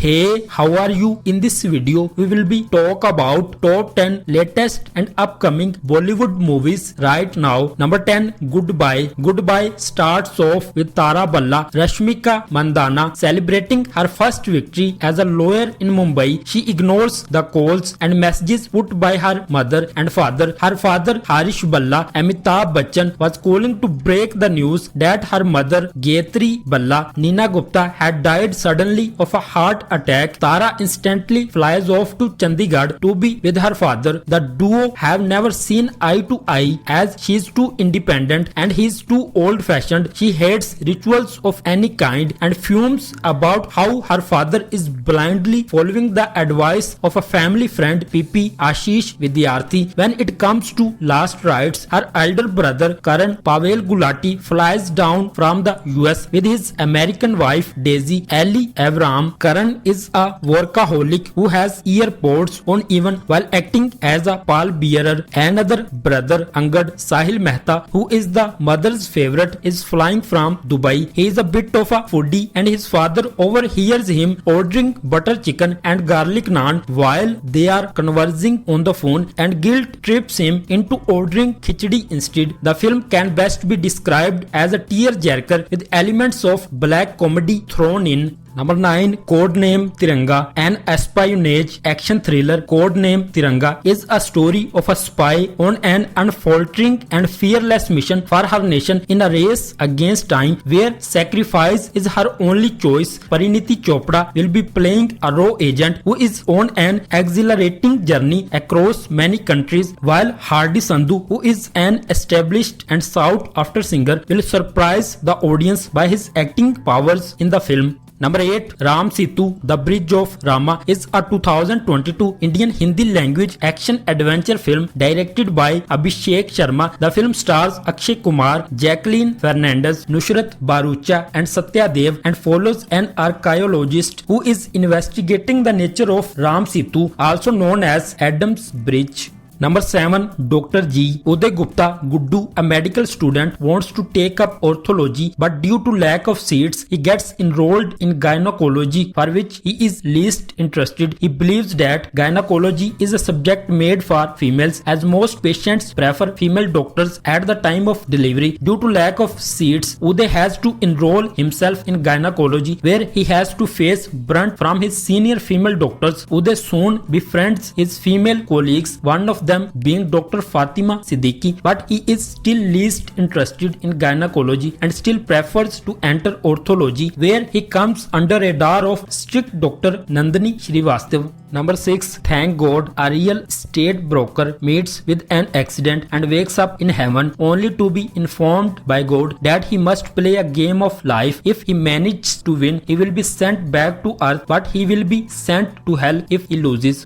Hey, how are you? In this video, we will be talk about top 10 latest and upcoming Bollywood movies right now. Number 10, Goodbye. Goodbye starts off with Tara Balla, Rashmika Mandana celebrating her first victory as a lawyer in Mumbai. She ignores the calls and messages put by her mother and father. Her father, Harish Balla, Amitabh Bachchan, was calling to break the news that her mother, Gayatri Balla, Neena Gupta, had died suddenly of a heart attack. Tara instantly flies off to Chandigarh to be with her father. The duo have never seen eye to eye as she is too independent and he is too old-fashioned. She hates rituals of any kind and fumes about how her father is blindly following the advice of a family friend, PP Ashish Vidyarthi. When it comes to last rites, her elder brother Karan Pavel Gulati flies down from the US with his American wife Daisy Ellie Avram. Karan is a workaholic who has earpods on even while acting as a pallbearer. Another brother, Angad Sahil Mehta, who is the mother's favorite, is flying from Dubai. He is a bit of a foodie and his father overhears him ordering butter chicken and garlic naan while they are conversing on the phone, and guilt trips him into ordering khichdi instead. The film can best be described as a tearjerker with elements of black comedy thrown in. Number 9, Codename Tiranga. An espionage action thriller, Codename Tiranga, is a story of a spy on an unfaltering and fearless mission for her nation in a race against time where sacrifice is her only choice. Pariniti Chopra will be playing a raw agent who is on an exhilarating journey across many countries, while Hardy Sandhu, who is an established and sought-after singer, will surprise the audience by his acting powers in the film. Number 8, Ram Setu, The Bridge of Rama, is a 2022 Indian Hindi language action adventure film directed by Abhishek Sharma. The film stars Akshay Kumar, Jacqueline Fernandez, Nusrat Bharucha and Satya Dev and follows an archaeologist who is investigating the nature of Ram Setu, also known as Adam's Bridge. Number 7, Dr. G. Uday Gupta Guddu, a medical student, wants to take up orthology, but due to lack of seats, he gets enrolled in gynecology, for which he is least interested. He believes that gynecology is a subject made for females, as most patients prefer female doctors at the time of delivery. Due to lack of seats, Uday has to enroll himself in gynecology, where he has to face brunt from his senior female doctors. Uday soon befriends his female colleagues, one of them being Dr. Fatima Siddiqui, but he is still least interested in gynecology and still prefers to enter orthology, where he comes under radar of strict Dr. Nandini Srivastav. Number 6, Thank God, a real estate broker meets with an accident and wakes up in heaven only to be informed by God that he must play a game of life. If he manages to win, he will be sent back to earth, but he will be sent to hell if he loses.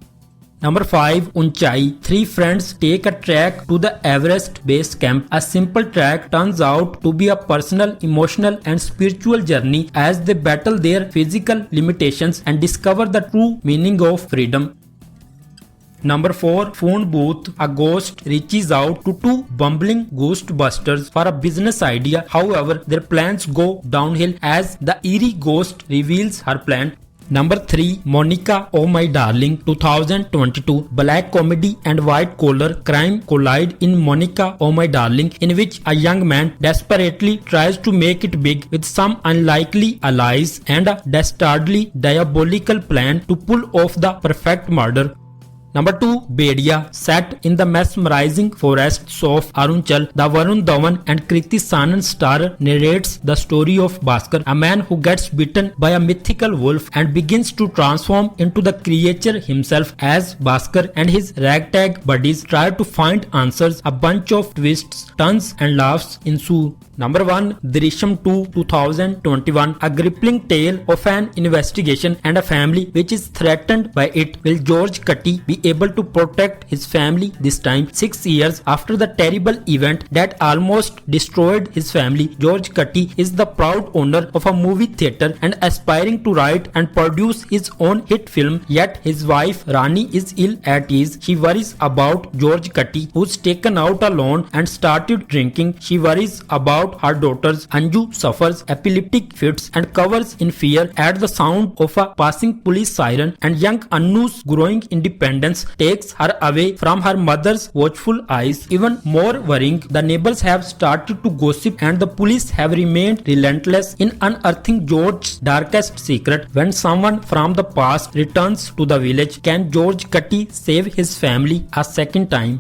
Number 5, Unchai. 3 friends take a trek to the Everest base camp. A simple trek turns out to be a personal, emotional and spiritual journey as they battle their physical limitations and discover the true meaning of freedom. Number 4, Phone Booth. A ghost reaches out to 2 bumbling ghostbusters for a business idea. However, their plans go downhill as the eerie ghost reveals her plan. Number 3, Monica Oh My Darling. 2022 black comedy and white collar crime collide in Monica Oh My Darling, in which a young man desperately tries to make it big with some unlikely allies and a dastardly diabolical plan to pull off the perfect murder. Number 2, Bedia. Set in the mesmerizing forests of Arunachal, the Varun Dhawan and Kriti Sanon star narrates the story of Bhaskar, a man who gets bitten by a mythical wolf and begins to transform into the creature himself. As Bhaskar and his ragtag buddies try to find answers, a bunch of twists, turns and laughs ensue. Number 1, Drishyam 2, 2021. A gripping tale of an investigation and a family which is threatened by it. Will George Kutty be able to protect his family this time? 6 years after the terrible event that almost destroyed his family, George Kutty is the proud owner of a movie theatre and aspiring to write and produce his own hit film. Yet his wife Rani is ill at ease. She worries about George Kutty, who's taken out alone and started drinking. She worries about about her daughters, Anju suffers epileptic fits and covers in fear at the sound of a passing police siren, and young Annu's growing independence takes her away from her mother's watchful eyes. Even more worrying, the neighbors have started to gossip and the police have remained relentless in unearthing George's darkest secret. When someone from the past returns to the village, can George Cutty save his family a second time?